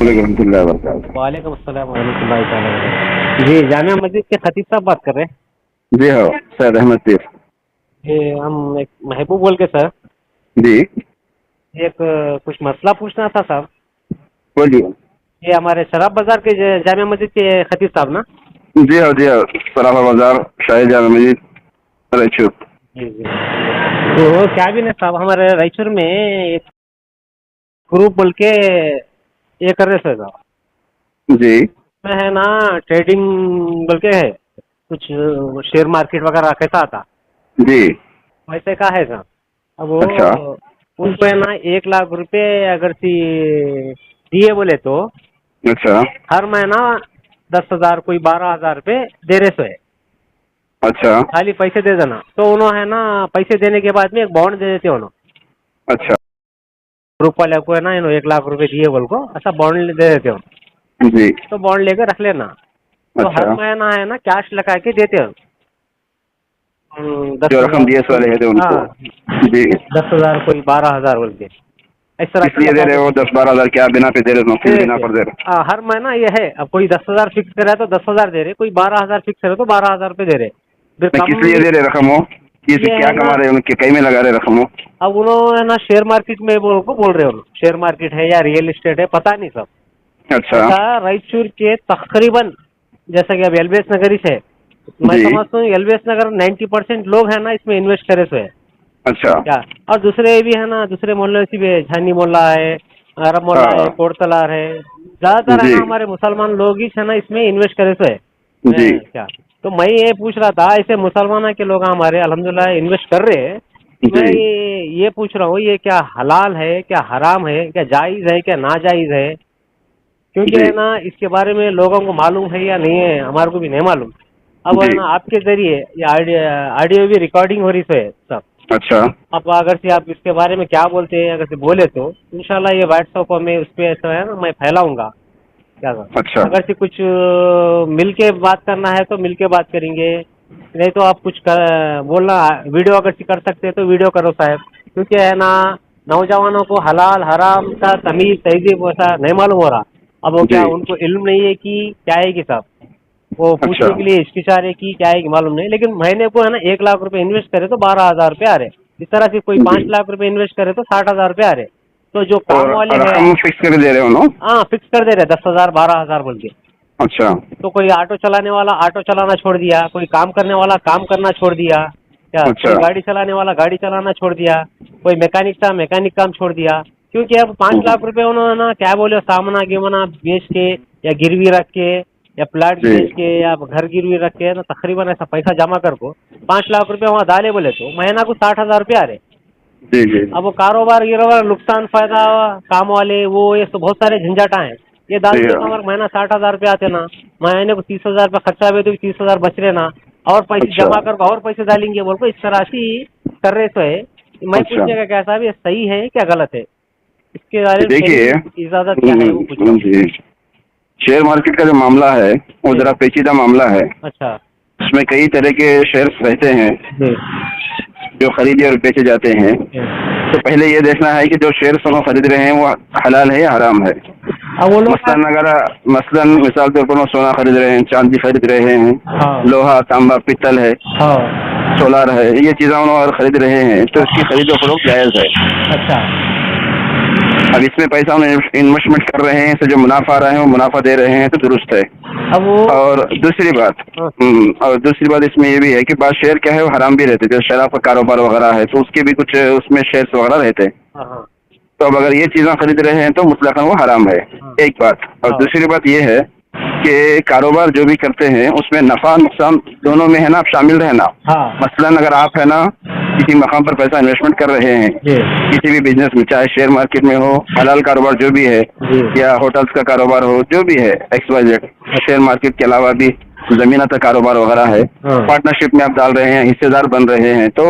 वालेकुम अस्सलाम वरहमतुल्लाहि ताला वबरकातुहू। जी, जामिया मस्जिद के खतीब साहब बात कर रहे हैं? जी हाँ, सैयद अहमद तीर। ये हम एक महबूब बोल के सर, जी एक कुछ मसला पूछना था साहब। बोलिए। ये हमारे शराब बाजार के जामिया मस्जिद के खतीब साहब ना? जी हाँ जी हाँ, सराफा बाजार, शाही जामा मस्जिद, रायचूर। जी जी। तो क्या भी नहीं साहब, हमारे रायचूर में एक ग्रुप बोल के ये कर रहे थे साहब। जी में है ना ट्रेडिंग बोल के है, कुछ शेयर मार्केट वगैरह कैसा आता जी। वैसे का है साहब। अब वो अच्छा उनको है ना 1 लाख रुपए अगर सी दिए बोले तो अच्छा हर महीना 10,000 कोई 12,000 रुपये दे रहे सो है। अच्छा खाली पैसे दे देना तो उन्होंने है ना पैसे देने के बाद में एक बॉन्ड दे देते उन्होंने। अच्छा ग्रुप वाले को है ना 1 लाख रुपए दिए बोल को ऐसा बॉन्ड दे देते हो, जी तो बॉन्ड लेकर रख लेना। तो हर अच्छा। महीना है ना कैश लगा के देते हो। जो रकम 10,000 दिए वाले है तो उनको। हाँ, जी 10,000 कोई 12,000 बोल के इस तरह किस से लिए दे लगा रहे हो? देते 10-12 हज़ार क्या बिना पे दे रहे हो? किस बिना देते। पर दे रहे हाँ, हर महीना ये है। अब कोई 10,000 फिक्स करे तो 10,000 दे रहे, कोई 12,000 फिक्स करे तो 12,000 रुपये दे रहे। फिर हो? कम किस लिए भी दे रहे रकम हो? ये क्या है ना। कमा रहे हो? उनके कई में लगा रहे रकम हो? अब उन्होंने ना शेयर मार्केट में बोल रहे हो, शेयर मार्केट है या रियल एस्टेट है पता नहीं सब। अच्छा ऐसा रायचूर के तकरीबन जैसा कि अब एलबीएस नगर ही है, मैं जी समझता हूँ एलबीएस नगर 90% लोग है ना इसमें इन्वेस्ट करे सो है अच्छा क्या। और दूसरे भी है ना, दूसरे मोहल्ले से भी है, झानी मोहल्ला है, अरब मोहल्ला है, हाँ कोटतलार है। ज्यादातर है जी ना हमारे मुसलमान लोग ही है ना इसमें इन्वेस्ट करे सो है। जी मैं क्या, तो मैं ये पूछ रहा था, ऐसे मुसलमान के लोग हमारे अल्हम्दुलिल्लाह इन्वेस्ट कर रहे हैं। मैं जी ये पूछ रहा हूँ, ये क्या हलाल है, क्या हराम है, क्या जायज़ है, क्या नाजायज़ है? क्योंकि जी है ना इसके बारे में लोगों को मालूम है या नहीं है, हमारे को भी नहीं मालूम। अब है जी ना आपके जरिए ये ऑडियो भी रिकॉर्डिंग हो रही है सब। अच्छा अब अगर से आप इसके बारे में क्या बोलते हैं, अगर से बोले तो इंशाल्लाह ये व्हाट्सएप में उस पर ऐसा है ना मैं फैलाऊंगा क्या सर। अच्छा अगर से कुछ मिल के बात करना है तो मिल के बात करेंगे, नहीं तो आप कुछ बोलना वीडियो अगर से कर सकते हैं तो वीडियो करो साहब। क्योंकि है ना नौजवानों को हलाल हराम का तमीज तहजीब वैसा नहीं मालूम हो रहा। अब वो क्या जी उनको इल्म नहीं है कि क्या है कि साहब, वो अच्छा पूछने के लिए हिचकिचा रहे कि क्या है कि मालूम नहीं। लेकिन महीने को है ना 1 लाख रुपए इन्वेस्ट करे तो 12,000 रुपये आ रहे। इस तरह से कोई जी 5 लाख रुपए इन्वेस्ट करे तो 60,000 रुपये आ रहे। तो जो काम और वाले हैं, रकम फिक्स कर दे रहे हो ना? हाँ फिक्स कर दे रहे 10,000 12,000 बोल के। अच्छा तो कोई ऑटो चलाने वाला ऑटो चलाना छोड़ दिया, कोई काम करने वाला काम करना छोड़ दिया क्या, अच्छा कोई गाड़ी चलाने वाला गाड़ी चलाना छोड़ दिया, कोई मैकेनिक था मैकेनिक काम छोड़ दिया। क्योंकि अब 5 लाख रुपए उन्होंने ना क्या बोले सामना गिमना बेच के या गिरवी रख के या प्लाट जी बेच के या घर गिरवी रख के ना तकरीबन ऐसा पैसा जमा कर को 5 लाख रुपए वहाँ डाले बोले तो महीना को 60,000 रुपये आ रहे। जी जी अब वो कारोबार गिरोबार नुकसान फायदा काम वाले वो ये तो बहुत सारे झंझटा हैं। ये जी डालते तो हाँ हमारे महीना 60,000 रुपये आते ना, महीने को 30,000 रुपये खर्चा भी तो 30,000 बच रहे ना, और पैसे अच्छा जमा कर और पैसे डालेंगे बोल को इस तरह से ही कर रहे तो है। मैं अच्छा पूछने का क्या साहब, ये सही है क्या गलत है? इसके बारे में देखिए शरीयत इजाजत क्या है वो पूछ रहा हूँ। जी शेयर मार्केट का जो मामला है वो जी। जरा पेचीदा मामला है। अच्छा उसमें कई तरह के शेयर्स रहते हैं जी जो खरीदे और बेचे जाते हैं। जी। तो पहले ये देखना है कि जो शेयर्स हम खरीद रहे हैं वो हलाल है या हराम है। अब वो लोग मसलन मिसाल के ऊपर सोना खरीद रहे हैं, चांदी खरीद रहे हैं, हाँ लोहा तांबा पित्तल है, हाँ सोलार है, ये चीज़ें अगर खरीद रहे हैं तो इसकी खरीदो फरोख्त जायज़ है। अच्छा अब इसमें पैसा हम इन्वेस्टमेंट कर रहे हैं तो जो मुनाफा आ रहा है वो मुनाफा दे रहे हैं तो दुरुस्त है। अब वो और दूसरी बात इसमें ये भी है कि बाद शेयर क्या है वो हराम भी रहते हैं। जैसे शराब का कारोबार वगैरह है तो उसके भी कुछ उसमें शेयर्स वगैरह रहते हैं। हाँ हाँ तो अब अगर ये चीज़ें खरीद रहे हैं तो मुतलकन वो हराम है, हाँ एक बात। और हाँ दूसरी बात ये है कि कारोबार जो भी करते हैं उसमें नफ़ा नुकसान दोनों में है ना आप शामिल रहना। हाँ मसलन अगर आप है ना किसी मकाम पर पैसा इन्वेस्टमेंट कर रहे हैं जी किसी भी बिजनेस में, चाहे शेयर मार्केट में हो, हलाल कारोबार जो भी है, जी या होटल्स का कारोबार हो, जो भी है XYZ, शेयर मार्केट के अलावा भी ज़मीन का कारोबार वगैरह है, हाँ पार्टनरशिप में आप डाल रहे हैं, हिस्सेदार बन रहे हैं, तो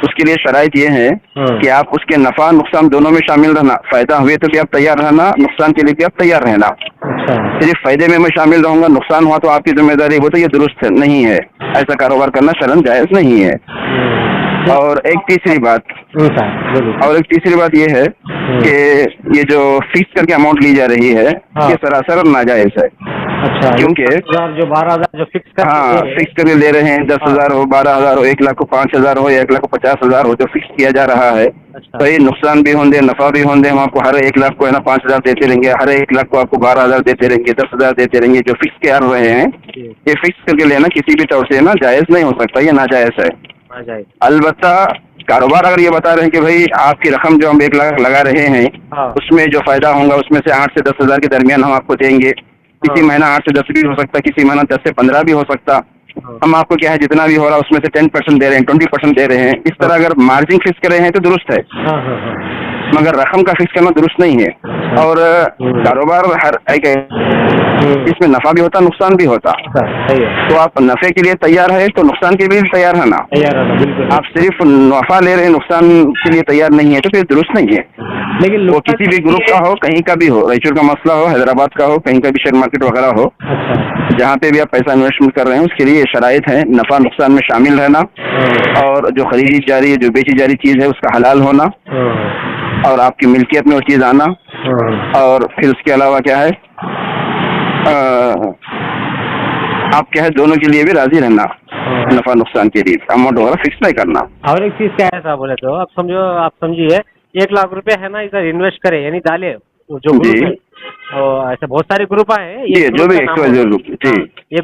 उसके लिए शराइत ये है हाँ कि आप उसके नफ़ा नुकसान दोनों में शामिल रहना। फ़ायदा हुए तो भी आप तैयार रहना, नुकसान के लिए भी आप तैयार रहना। अच्छा सिर्फ फ़ायदे में मैं शामिल रहूँगा, नुकसान हुआ तो आपकी जिम्मेदारी, वो तो ये दुरुस्त नहीं है। ऐसा कारोबार करना शरन जायज़ नहीं है। और एक तीसरी बात बोलिए। ये है कि ये जो फिक्स करके अमाउंट ली जा रही है हाँ। ये सरासर नाजायज है। अच्छा, क्योंकि 10,000 जो 12,000 जो फिक्स कर हाँ, फिक्स करके ले रहे हैं, 10,000 हो, 12,000 हो, 1 लाख को 5,000 हो या 1 लाख को 50,000 हो, जो फिक्स किया जा रहा है, अच्छा। तो ये नुकसान भी होंगे, नफा भी होंगे। हम आपको हर 1 लाख को है ना 5,000 देते रहेंगे, हर 1 लाख को आपको 12,000 देते रहेंगे, 10,000 देते रहेंगे, जो फिक्स कर रहे हैं ये फिक्स करके लेना किसी भी तौर से ना जायज नहीं हो सकता, ये नाजायज है। अलबत्ता कारोबार अगर ये बता रहे हैं कि भाई आपकी रकम जो हम 1 लाख लगा रहे हैं हाँ। उसमें जो फायदा होगा उसमें से 8 से 10,000 के दरमियान हम आपको देंगे। किसी हाँ। महीना 8 से 10 भी हो सकता, किसी महीना 10 से 15 भी हो सकता। हाँ। हम आपको क्या है जितना भी हो रहा है उसमें से 10% दे रहे हैं, 20% दे रहे हैं। इस तरह अगर मार्जिन फिक्स कर रहे हैं तो दुरुस्त है, हाँ, हाँ, हाँ। मगर रकम का फिक्स करना दुरुस्त नहीं है। और कारोबार हर एक इसमें नफा भी होता, नुकसान भी होता। सही है। तो आप नफे के लिए तैयार है तो नुकसान के लिए भी तैयार है ना। तैयार है ना, बिल्कुल। आप सिर्फ नफा ले रहे हैं, नुकसान के लिए तैयार नहीं है तो फिर दुरुस्त नहीं है। लेकिन वो किसी भी ग्रुप का हो, कहीं का भी हो, रायचूर का मसला हो, हैदराबाद का हो, कहीं का भी शेयर मार्केट वगैरह हो, अच्छा। जहाँ पे भी आप पैसा इन्वेस्टमेंट कर रहे हैं उसके लिए ये शराइत है, नफा नुकसान में शामिल रहना और जो खरीदी जा रही है, जो बेची जा रही चीज़ है उसका हलाल होना और आपकी मिल्कियत में वो चीज़ आना। और फिर उसके अलावा क्या है आप क्या है दोनों के लिए भी राजी रहना, नफा नुकसान के लिए अमाउंट वगैरह फिक्स नहीं करना। और एक चीज क्या है साहब, बोले तो आप समझिए 1 लाख रुपए है ना इधर इन्वेस्ट करे, यानी डाले वो जो ग्रुप है, और ऐसे बहुत सारे ग्रुप है ये जो भी ग्रुप जी, ये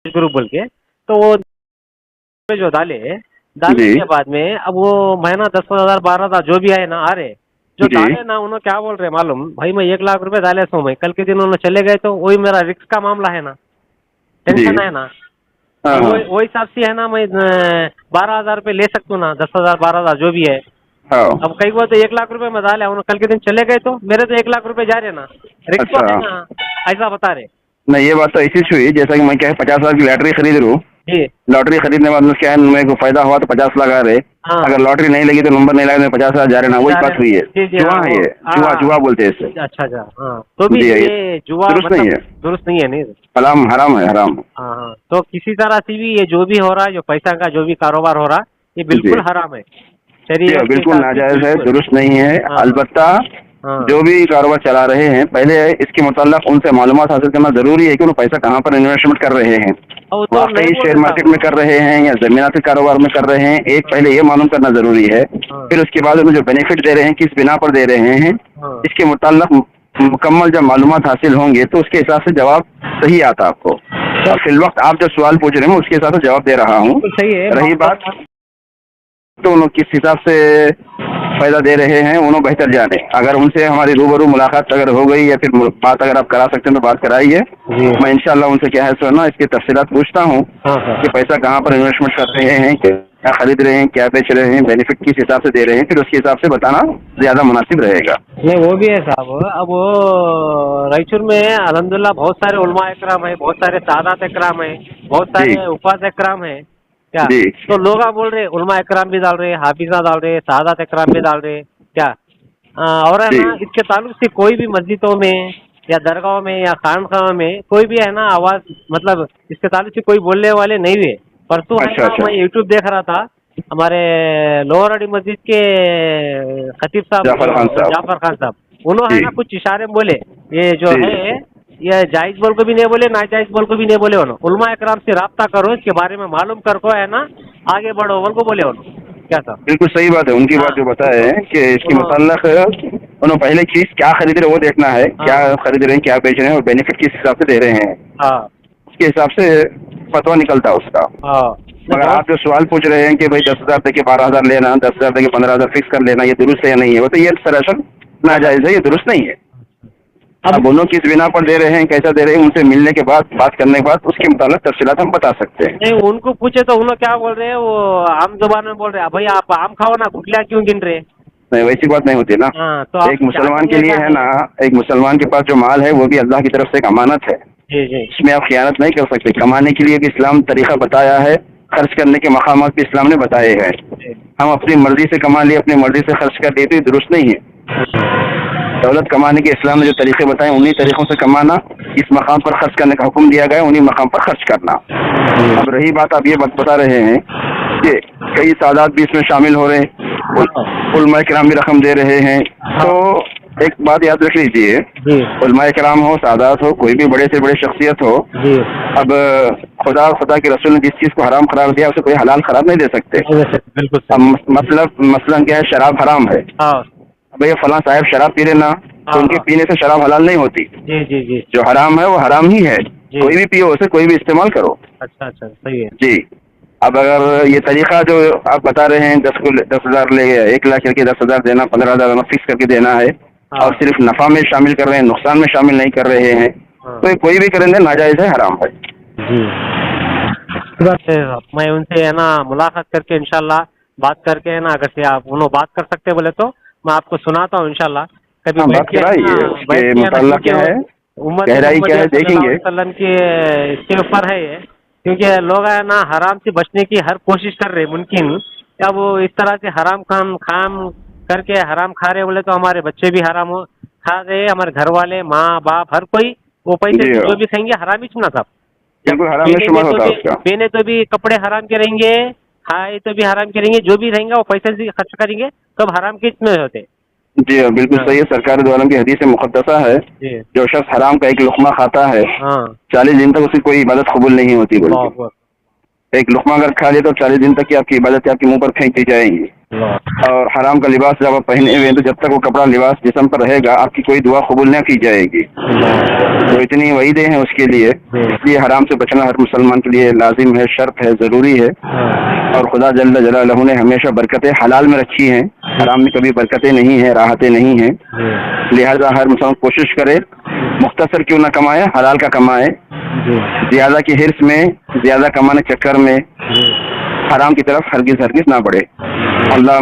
ग्रुप बोल के, तो वो जो डाले के बाद में अब वो महीना 10,000 12,000 जो भी है ना, आ रहे जो डाले ना, उन्होंने क्या बोल रहे मालूम, भाई मैं 1 लाख रुपए डाले सो मैं, कल के दिन उन्होंने चले गए तो वही मेरा रिस्क का मामला है ना, टेंशन है ना। वो हिसाब से है ना, मैं 12,000 रुपये ले सकता हूँ ना, 10,000 12,000 जो भी है। अब कई को तो 1 लाख रुपए में डाले, उन्होंने कल के दिन चले गए तो मेरे तो 1 लाख रुपए जा रहे ना, रिस्क तो है ना, ऐसा बता रहे। नहीं, ये बात तो ऐसी हुई जैसा कि मैं क्या है 50,000 की लॉटरी खरीद रहा हूँ, लॉटरी खरीदने के बाद में क्या है मेरे को फायदा हुआ तो 50 लाख आ रहे। अगर लॉटरी नहीं लगी तो नंबर नहीं लगा तो 50,000 जा रहे ना, वही बात हुई है। जुआ है ये, जुआ बोलते हैं इसे। अच्छा, तो भी ये जुआ दुरुस्त नहीं है, दुरुस्त नहीं है, नहीं हराम है, हराम। हाँ, तो किसी तरह से भी ये जो भी हो रहा है, जो पैसा का जो भी कारोबार हो रहा है, ये बिल्कुल हराम है, बिल्कुल नाजायज है, दुरुस्त नहीं है। अलबत्ता जो भी कारोबार चला रहे हैं पहले इसके मुताल्लिक उनसे मालूमात हासिल करना जरूरी है कि वो पैसा कहाँ पर इन्वेस्टमेंट कर रहे हैं, वाकई शेयर मार्केट में कर रहे हैं या जमीनाती कारोबार में कर रहे हैं। एक पहले ये मालूम करना जरूरी है, फिर उसके बाद उन्हें जो बेनिफिट दे रहे हैं किस बिना पर दे रहे हैं, इसके मुताल्लिक मुकम्मल जब मालूमात हासिल होंगे तो उसके हिसाब से जवाब सही आता आपको। और फिल वक्त आप जो सवाल पूछ रहे हैं उसके हिसाब से जवाब दे रहा हूँ। रही बात तो उन्होंने किस हिसाब से फायदा दे रहे हैं उन्होंने बेहतर जाने। अगर उनसे हमारी रूबरू मुलाकात अगर हो गई या फिर बात अगर आप करा सकते हैं तो बात कराइए, मैं इंशाल्लाह उनसे क्या है सो ना इसकी तफसीलात पूछता हूँ कि पैसा कहाँ पर इन्वेस्टमेंट कर रहे हैं, क्या खरीद रहे हैं, क्या बेच रहे हैं, बेनिफिट किस हिसाब से दे रहे हैं, फिर उसके हिसाब से बताना ज्यादा मुनासिब रहेगा। नहीं, वो भी है साहब। अब वो रायचूर में अल्हम्दुलिल्लाह बहुत सारे उलमा इकराम है, बहुत सारे सादात इकराम है, बहुत सारे उपास इकराम है क्या, तो लोग बोल रहे उलमा इकराम भी डाल रहे, हाफिजा डाल रहे, सादात इकराम भी डाल रहे क्या। और है ना इसके ताल्लुक से कोई भी मस्जिदों में या दरगाहों में या खानखाह में कोई भी है ना आवाज, मतलब इसके ताल्लुक से कोई बोलने वाले नहीं हुए। परसों मैं यूट्यूब देख रहा था, हमारे लोअर अड़ी मस्जिद के खतीब साहब जाफर खान साहब, उन्होंने है ना कुछ इशारे में बोले ये जो है ये जायज बोल को भी नहीं बोले, नाजायज बोल को भी नहीं बोले। उलमा इकराम से राब्ता करो, इसके बारे में मालूम कर को है ना आगे बढ़ो बोल को बोले। क्या था बिल्कुल सही बात है उनकी बात जो बताए हैं कि इसके मुताल्लिक उन्होंने पहले चीज क्या खरीद रहे वो देखना है, क्या खरीद रहे हैं, क्या बेच रहे हैं और बेनिफिट किस हिसाब से दे रहे हैं, उसके हिसाब से फतवा निकलता है उसका। मगर आप जो सवाल पूछ रहे हैं कि भाई 10,000 दे के 12,000 लेना, 10,000 दे के 15,000 फिक्स कर लेना, ये दुरुस्त है या नहीं है, वो तो ये सरासर नाजायज है, ये दुरुस्त नहीं है। अब दोनों किस बिना पर दे रहे हैं, कैसा दे रहे हैं, उनसे मिलने के बाद बात करने के बाद उसके मुताबिक तफसीलात हम बता सकते हैं। नहीं, उनको पूछे तो उन्होंने क्या बोल रहे हैं, वो आम जुबान में बोल रहे हैं भाई आप आम खाओ ना, गुटलियाँ क्यों गिन रहे। नहीं, वैसी बात नहीं होती ना। तो एक मुसलमान के लिए है ना, एक मुसलमान के पास जो माल है वो भी अल्लाह की तरफ से एक अमानत है, इसमें आप खियानत नहीं कर सकते। कमाने के लिए भी इस्लाम तरीका बताया है, खर्च करने के मकामात भी इस्लाम ने बताए हैं। हम अपनी मर्जी से कमा लिए, अपनी मर्जी से खर्च कर लिए तो ये दुरुस्त नहीं है। दौलत कमाने के इस्लाम ने जो तरीके बताए उन्हीं तरीकों से कमाना, इस मकाम पर खर्च करने का हुक्म दिया गया, उन्हीं मकाम पर खर्च करना। अब रही बात, आप ये बात बता रहे हैं कि कई सादात भी इसमें शामिल हो रहे हैं, उलमा किराम भी रकम दे रहे हैं। तो एक बात याद रख लीजिए, उलमा किराम हो, सादात हो, कोई भी बड़े से बड़े शख्सियत हो, अब खुदा के रसूल ने जिस चीज को हराम करार दिया उसे कोई हलाल करार नहीं दे सकते। बिल्कुल। अब मसलन क्या है, शराब हराम है। अब ये फलां साहब शराब पी लेना, तो उनके पीने से शराब हलाल नहीं होती। जी। जो हराम है वो हराम ही है, कोई भी पियो उसे, कोई भी इस्तेमाल करो। अच्छा, सही है जी। अब अगर ये तरीका जो आप बता रहे हैं 10,000 ले गया, 1 लाख करके 10,000 देना, 15,000 फिक्स करके देना है, और सिर्फ नफा में शामिल कर रहे हैं, नुकसान में शामिल नहीं कर रहे हैं, तो ये कोई भी करेंगे नाजायज है, हराम है। जी, मैं उनसे है ना मुलाकात करके इंशाल्लाह बात करके है ना, अगर से आप उन्होंने बात कर सकते बोले तो मैं आपको सुनाता हूँ इंशाल्लाह। कभी बात कराइए, उसके मुताल्ला क्या है, गहराई क्या है, देखेंगे। के इसके ऊपर है ये, क्योंकि लोग है ना हराम से बचने की हर कोशिश कर रहे मुमकिन, क्या वो इस तरह से हराम काम करके हराम खा रहे बोले तो हमारे बच्चे भी हराम खा रहे, हमारे घर वाले, माँ बाप, हर कोई वो पैसे जो भी खाएंगे हराम ही चुना था। बिल्कुल हराम में शुमार होता है उसका। पहने तो भी कपड़े हराम के रहेंगे, खाए तो भी हराम के रहेंगे, जो भी रहेंगे वो पैसे से खर्च करेंगे तो हराम के इसमें होते। जी हाँ, बिल्कुल सही है। सरकार द्वारा की हदीस मुक़द्दसा है, जो शख्स हराम का एक लुक़मा खाता है 40 दिन तक उसकी कोई इबादत कबूल नहीं होती। बोल एक लुक़मा अगर खा ले तो 40 दिन तक की आपकी इबादत आपके मुंह पर फेंक दी जाएंगी। और हराम का लिबास जब आप पहने हुए तो जब तक वो कपड़ा लिबास जिस्म पर रहेगा आपकी कोई दुआ कबूल न की जाएगी। तो इतनी वईदें हैं उसके लिए, इसलिए हराम से बचना हर मुसलमान के लिए लाजिम है, शर्त है, ज़रूरी है। और खुदा जल्ल जलालहू ने हमेशा बरकतें हलाल में रखी हैं, हराम में कभी बरकतें नहीं हैं, राहतें नहीं हैं। लिहाजा हर मुसलमान कोशिश करे, मुख्तसर क्यों ना कमाए, हलाल का कमाए। ज़्यादा की हिर्स में, ज़्यादा कमाने के चक्कर में हराम की तरफ हरगिज़ ना बढ़े। अल्लाह